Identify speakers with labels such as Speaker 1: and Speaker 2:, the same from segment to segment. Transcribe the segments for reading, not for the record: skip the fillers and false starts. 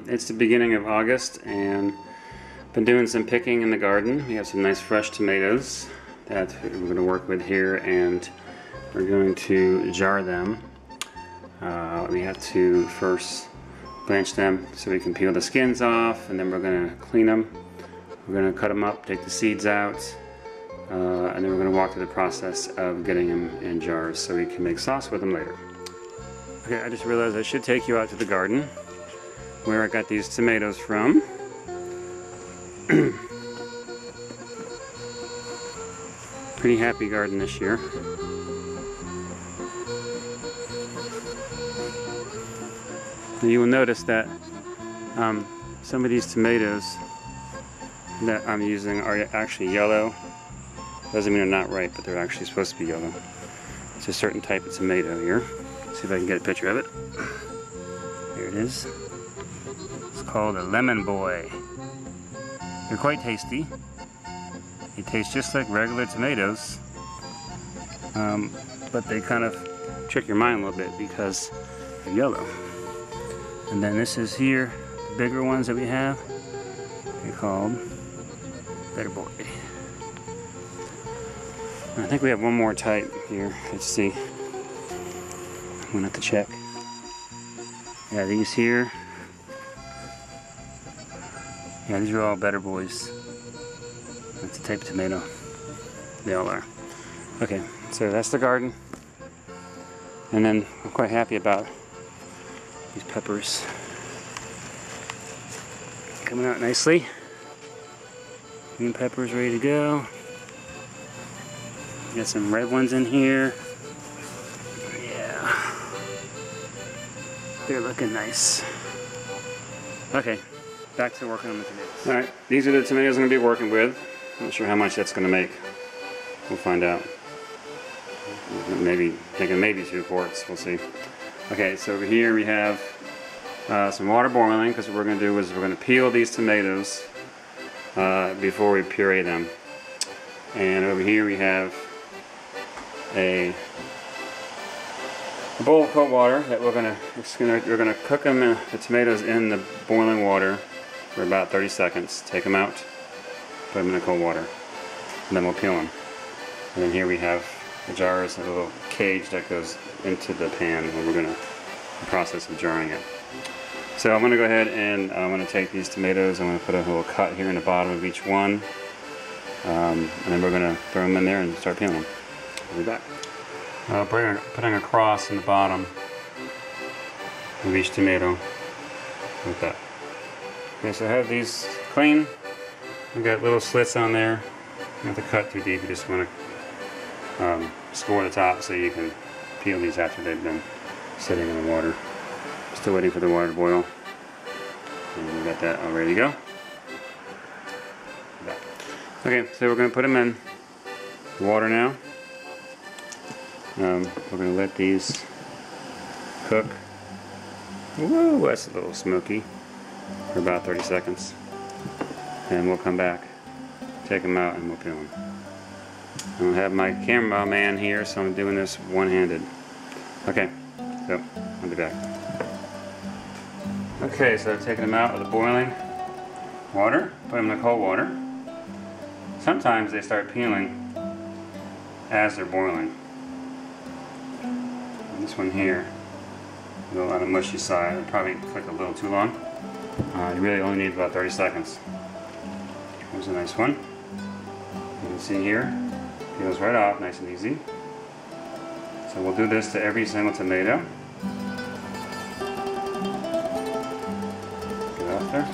Speaker 1: It's the beginning of August and been doing some picking in the garden. We have some nice fresh tomatoes that we're going to work with here, and we're going to jar them. We have to first blanch them so we can peel the skins off, and then we're going to clean them. We're going to cut them up, take the seeds out, and then we're going to walk through the process of getting them in jars so we can make sauce with them later. Okay, I just realized I should take you out to the garden where I got these tomatoes from. Pretty happy garden this year. And you will notice that some of these tomatoes that I'm using are actually yellow. Doesn't mean they're not ripe, but they're actually supposed to be yellow. It's a certain type of tomato here. See if I can get a picture of it. Here it is. It's called a lemon boy. They're quite tasty. They taste just like regular tomatoes, but they kind of trick your mind a little bit because they're yellow. And then this is here, the bigger ones that we have. They're called Better Boy. I think we have one more type here. Let's see. I'm gonna have to check. Yeah, these here. Yeah, these are all Better Boys. That's the type of tomato. They all are. Okay, so that's the garden. And then I'm quite happy about these peppers. Coming out nicely. Green peppers ready to go. Got some red ones in here. Yeah. They're looking nice. Okay, back to working on the tomatoes. Alright, these are the tomatoes I'm going to be working with. Not sure how much that's going to make. We'll find out. Maybe, thinking maybe 2 quarts. We'll see. Okay, so over here we have some water boiling, because what we're going to do is we're going to peel these tomatoes before we puree them. And over here we have a bowl of cold water that we're gonna cook them the tomatoes in the boiling water for about 30 seconds. Take them out, put them in the cold water, and then we'll peel them. And then here we have the jars, a little cage that goes into the pan when we're gonna the process of jarring it. So I'm gonna go ahead and I'm gonna take these tomatoes. I'm gonna put a little cut here in the bottom of each one, and then we're gonna throw them in there and start peeling them. We'll be back. Putting a cross in the bottom of each tomato like that. Okay, so I have these clean. I've got little slits on there. You don't have to cut too deep. You just want to score the top so you can peel these after they've been sitting in the water. Still waiting for the water to boil. And we got that all ready to go. Okay, so we're going to put them in the water now. We're going to let these cook. Woo, that's a little smoky, for about 30 seconds. And we'll come back, take them out, and we'll peel them. I don't have my cameraman here, so I'm doing this one-handed. Okay, so I'll be back. Okay, so I've taken them out of the boiling water, put them in the cold water. Sometimes they start peeling as they're boiling. This one here, a little on the mushy side, it probably took a little too long. You really only need about 30 seconds. Here's a nice one. You can see here, peels right off, nice and easy. So we'll do this to every single tomato. Get off there.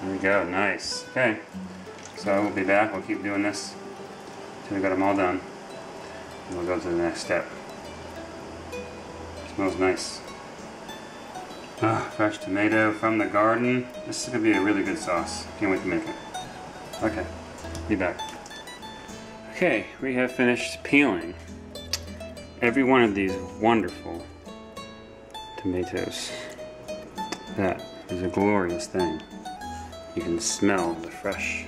Speaker 1: There we go, nice. Okay, so we'll be back, we'll keep doing this. We got them all done, and we'll go to the next step. Smells nice. Ah, fresh tomato from the garden. This is going to be a really good sauce. Can't wait to make it. Okay, be back. Okay, we have finished peeling every one of these wonderful tomatoes. That is a glorious thing. You can smell the fresh,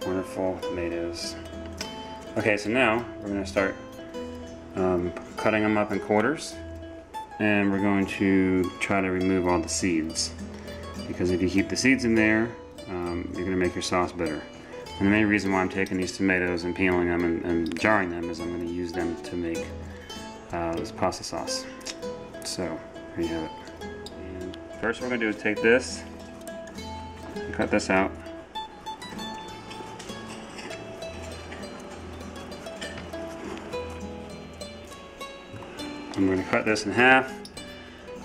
Speaker 1: wonderful tomatoes. Okay, so now we're going to start cutting them up in quarters, and we're going to try to remove all the seeds, because if you keep the seeds in there, you're going to make your sauce bitter. And the main reason why I'm taking these tomatoes and peeling them and jarring them is I'm going to use them to make this pasta sauce. So here you have it. And first what we're going to do is take this and cut this out. I'm going to cut this in half.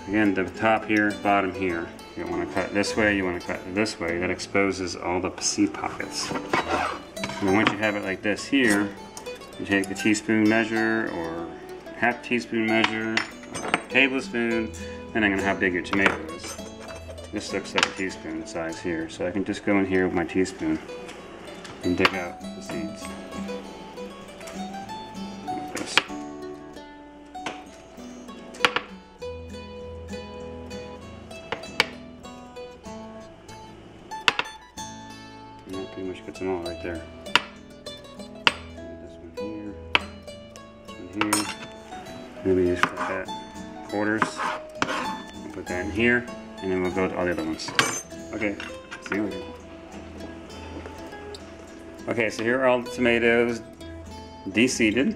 Speaker 1: Again, the top here, bottom here. You don't want to cut it this way, you want to cut it this way. That exposes all the seed pockets. And then once you have it like this here, you take a teaspoon measure or half teaspoon measure, or a tablespoon, depending on how big your tomato is. This looks like a teaspoon size here, so I can just go in here with my teaspoon and dig out the seeds. Like this. And that pretty much gets them all right there. This one here, this one here. Maybe just cut that quarters. We'll put that in here, and then we'll go to all the other ones. Okay, see you later. Okay, so here are all the tomatoes deseeded.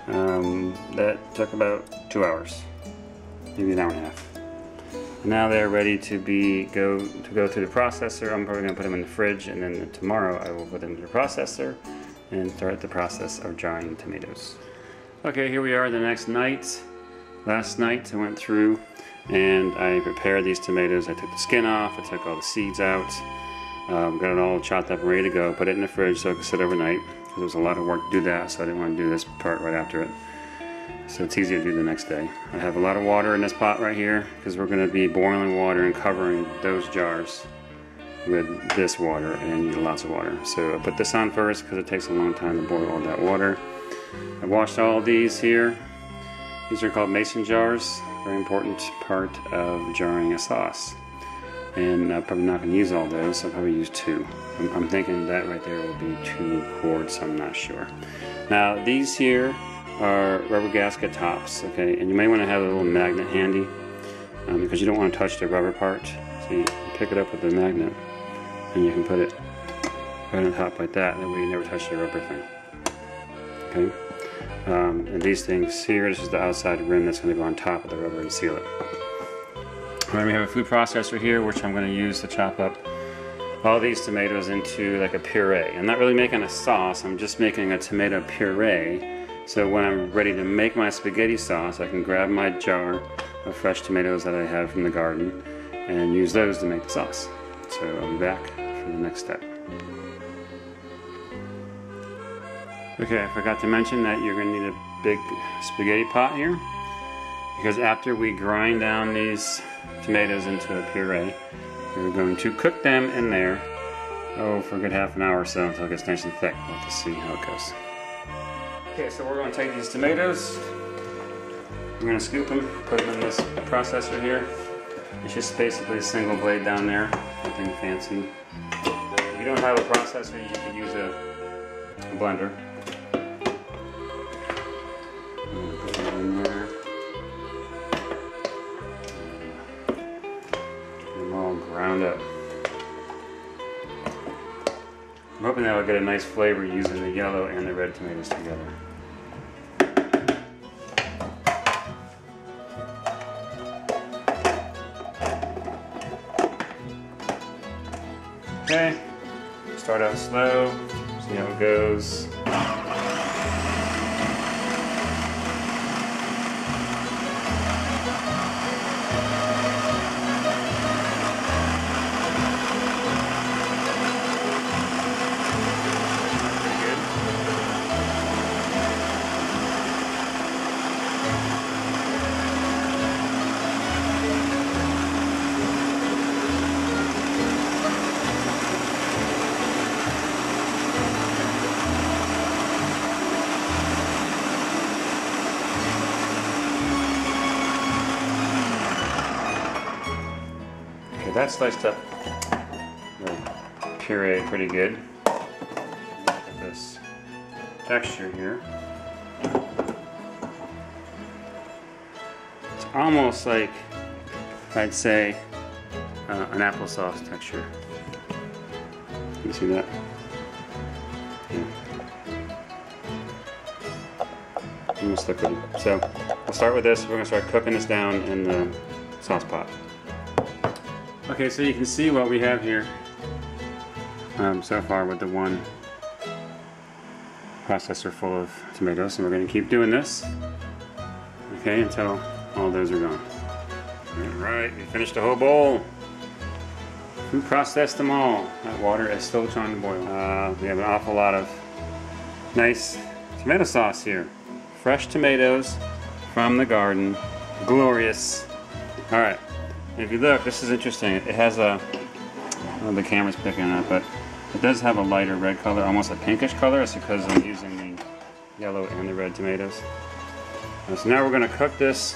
Speaker 1: That took about 2 hours, maybe an hour and a half. Now they're ready to go through the processor. I'm probably going to put them in the fridge, and then tomorrow I will put them in the processor and start the process of jarring tomatoes. Okay, here we are the next night. Last night I went through and I prepared these tomatoes. I took the skin off, I took all the seeds out, got it all chopped up and ready to go, put it in the fridge so it could sit overnight, because there was a lot of work to do that, so I didn't want to do this part right after it. So it's easier to do the next day. I have a lot of water in this pot right here, because we're going to be boiling water and covering those jars with this water, and you need lots of water. So I put this on first because it takes a long time to boil all that water. I washed all these here. These are called mason jars. Very important part of jarring a sauce. And I'm probably not going to use all those, so I'll probably use 2. I'm thinking that right there will be 2 quarts, I'm not sure. Now these here are rubber gasket tops, okay? And you may want to have a little magnet handy, because you don't want to touch the rubber part. So you pick it up with the magnet, and you can put it right on top like that. That way you never touch the rubber thing. Okay? And these things here, this is the outside rim that's going to go on top of the rubber and seal it. Alright, we have a food processor here, which I'm going to use to chop up all these tomatoes into like a puree. I'm not really making a sauce, I'm just making a tomato puree. So when I'm ready to make my spaghetti sauce, I can grab my jar of fresh tomatoes that I have from the garden and use those to make the sauce. So I'll be back for the next step. Okay, I forgot to mention that you're going to need a big spaghetti pot here, because after we grind down these tomatoes into a puree, we're going to cook them in there, for a good half an hour or so until it gets nice and thick. We'll have to see how it goes. Okay, so we're going to take these tomatoes, we're going to scoop them, put them in this processor here. It's just basically a single blade down there, nothing fancy. If you don't have a processor, you can use a blender. Put that in there. Get them all ground up. I'm hoping that will get a nice flavor using the yellow and the red tomatoes together. Okay, start out slow, see how it goes. That's sliced up the puree pretty good. Look at this texture here. almost like, I'd say, an applesauce texture. You see that? Yeah. Almost liquidy. So we'll start with this. We're gonna start cooking this down in the sauce pot. Okay, so you can see what we have here so far with the one processor full of tomatoes, and we're going to keep doing this, okay, until all those are gone. Alright, we finished the whole bowl. We processed them all. That water is still trying to boil. We have an awful lot of nice tomato sauce here. Fresh tomatoes from the garden. Glorious. Alright, if you look, this is interesting. It has a, well, the camera's picking it up, but it does have a lighter red color, almost a pinkish color. It's because I'm using the yellow and the red tomatoes. So now we're going to cook this.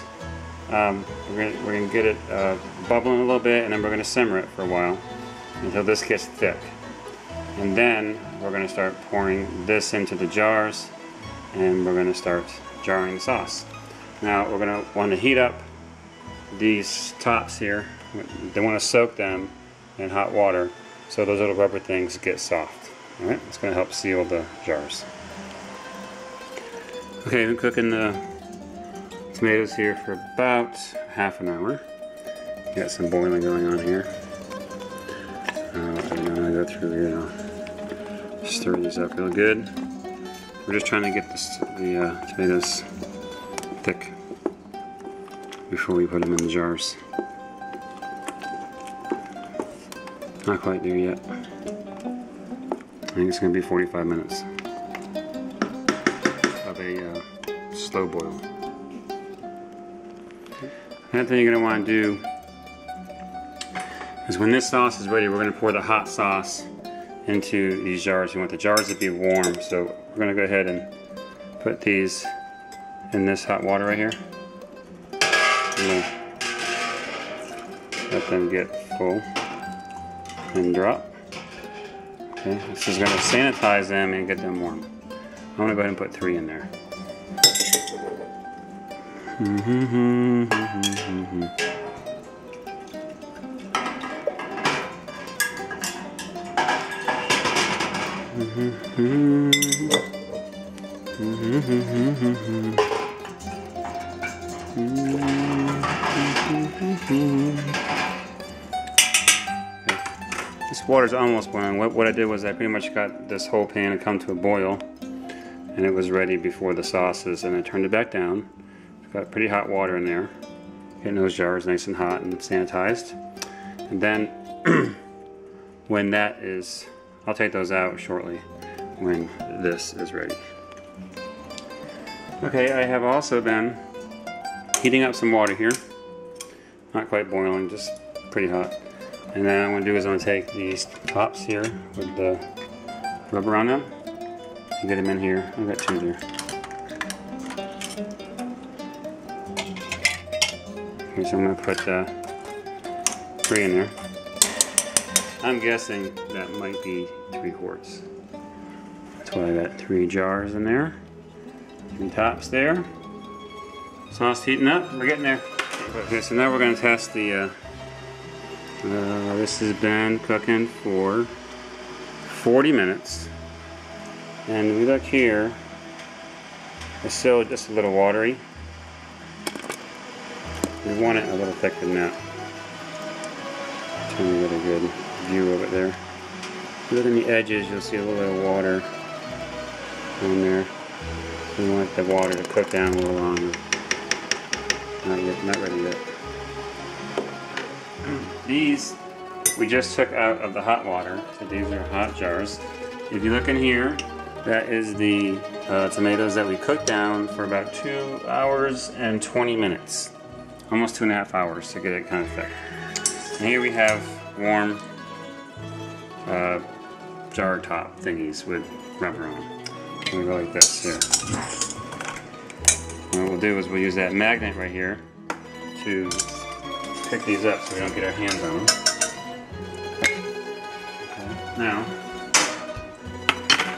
Speaker 1: We're going to get it bubbling a little bit, and then we're going to simmer it for a while until this gets thick. And then we're going to start pouring this into the jars, and we're going to start jarring the sauce. Now we're going to want to heat up these tops here. They want to soak them in hot water so those little rubber things get soft. Alright, it's going to help seal the jars. Okay, I've been cooking the tomatoes here for about half an hour. Got some boiling going on here. I'm going to go through here now. Stir these up real good. We're just trying to get the tomatoes thick before we put them in the jars. Not quite there yet. I think it's going to be 45 minutes of a slow boil. Another thing you're going to want to do is when this sauce is ready, we're going to pour the hot sauce into these jars. You want the jars to be warm, so we're going to go ahead and put these in this hot water right here. And let them get full and drop. Okay, this is going to sanitize them and get them warm. I'm going to go ahead and put 3 in there. This water's almost boiling. What I did was I pretty much got this whole pan to come to a boil, and it was ready before the sauces, and I turned it back down. It's got pretty hot water in there, getting those jars nice and hot and sanitized. And then when that is, I'll take those out shortly when this is ready. Okay, I have also been heating up some water here. Not quite boiling, just pretty hot. And then what I'm going to do is I'm going to take these tops here with the rubber on them and get them in here. I've got 2 there. Okay, so I'm going to put 3 in there. I'm guessing that might be 3 quarts. That's why I got 3 jars in there. 3 tops there. Sauce heating up. We're getting there. Okay, so now we're going to test the this has been cooking for 40 minutes, and we look here, it's still just a little watery. We want it a little thicker than that. Trying to get a good view of it there. If you look in the edges, you'll see a little bit of water on there. We want the water to cook down a little longer. Not yet, not ready yet. These we just took out of the hot water, so these are hot jars. If you look in here, that is the tomatoes that we cooked down for about 2 hours and 20 minutes. Almost 2.5 hours to get it kind of thick. And here we have warm jar top thingies with rubber on them. We go like this here. And what we'll do is we'll use that magnet right here to pick these up so we don't get our hands on them. Okay. Now,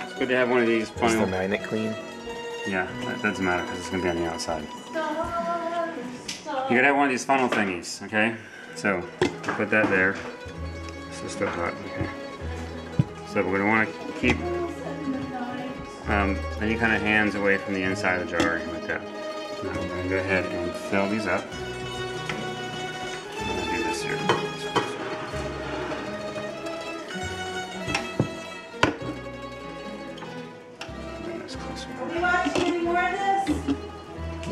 Speaker 1: it's good to have one of these.
Speaker 2: Is the magnet clean?
Speaker 1: Yeah, that doesn't matter because it's going to be on the outside. You gotta have one of these funnel thingies, okay? So, put that there. This is still hot, okay? So we're gonna wanna keep any kind of hands away from the inside of the jar, like that. Now we're gonna go ahead and fill these up. I'm gonna do this here. Bring this closer.
Speaker 2: Are we watching any more of this?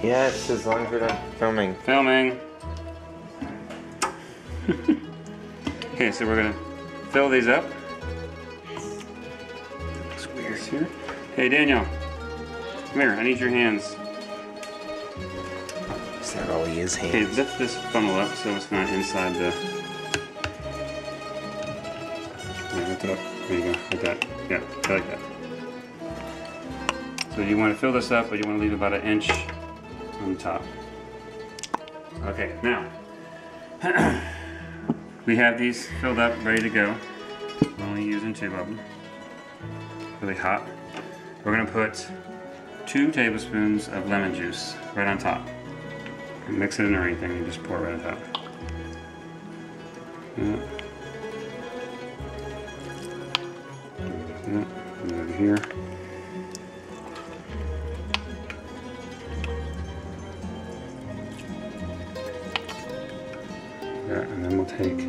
Speaker 3: Yes, as long as we're done filming.
Speaker 1: Filming! Okay, so we're gonna fill these up. Looks weird here. Hey Daniel, come here, I need your hands.
Speaker 3: Is that all he is,
Speaker 1: Okay,
Speaker 3: hands?
Speaker 1: lift this funnel up so it's not inside the... Yeah, lift it up. There you go, like that. Yeah, like that. So you want to fill this up, but you want to leave about an inch on the top. Okay, now we have these filled up, ready to go. We're only using 2 of them. Really hot. We're going to put 2 tablespoons of lemon juice right on top. And mix it in or anything, you just pour it right on top. Yeah. And over here. Yeah, and then we'll take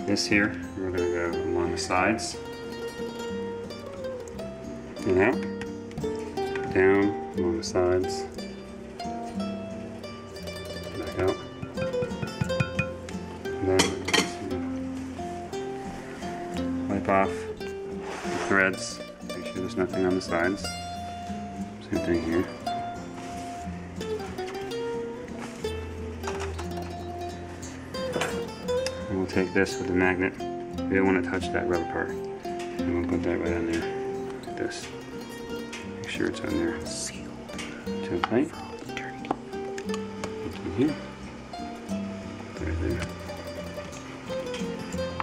Speaker 1: this here, and we're going to go along the sides. And out. Down along the sides. Back out. And then wipe off the threads. Make sure there's nothing on the sides. Same thing here. And we'll take this with the magnet. We don't want to touch that rubber part. And we'll put that right on there. Like this. Make sure it's on there. Too tight. Here. Right there.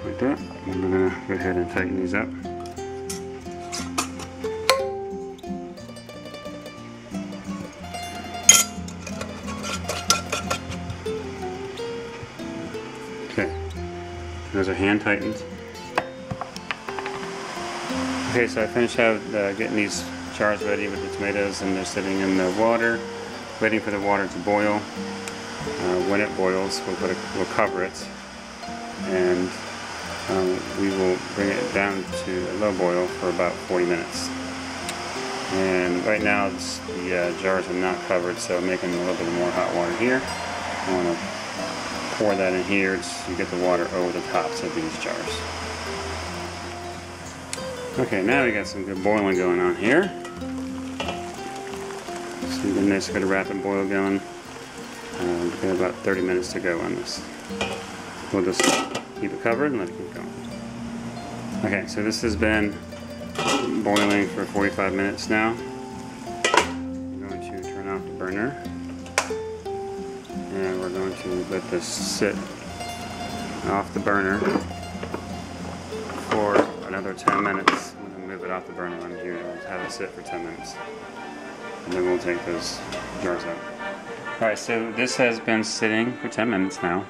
Speaker 1: Like that. And we're going to go ahead and tighten these up. Okay. Those are hand tightened. Okay, so I finished getting these jars ready with the tomatoes, and they're sitting in the water, waiting for the water to boil. When it boils, we'll cover it, and we will bring it down to a low boil for about 40 minutes. And right now the jars are not covered, so I'm making a little bit more hot water here. I want to pour that in here so you get the water over the tops of these jars. Okay, now we got some good boiling going on here. Some good nice good rapid boil going. We've got about 30 minutes to go on this. We'll just keep it covered and let it keep going. Okay, so this has been boiling for 45 minutes now. I'm going to turn off the burner. And we're going to let this sit off the burner for another 10 minutes. I'm going to move it off the burner on here and have it sit for 10 minutes. And then we'll take those jars out. Alright, so this has been sitting for 10 minutes now,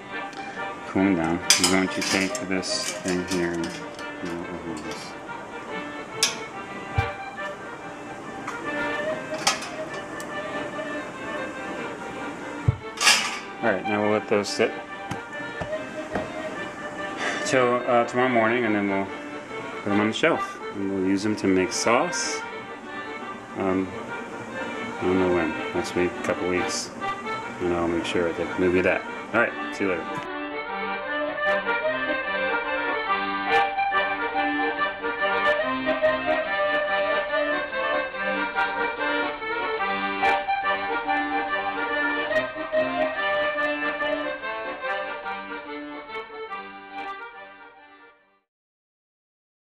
Speaker 1: cooling down. I'm going to take this thing here and open this. Alright, now we'll let those sit till tomorrow morning, and then we'll put them on the shelf. And we'll use them to make sauce. I don't know when. Next week, a couple weeks. And I'll make sure that maybe that. Alright, see you later.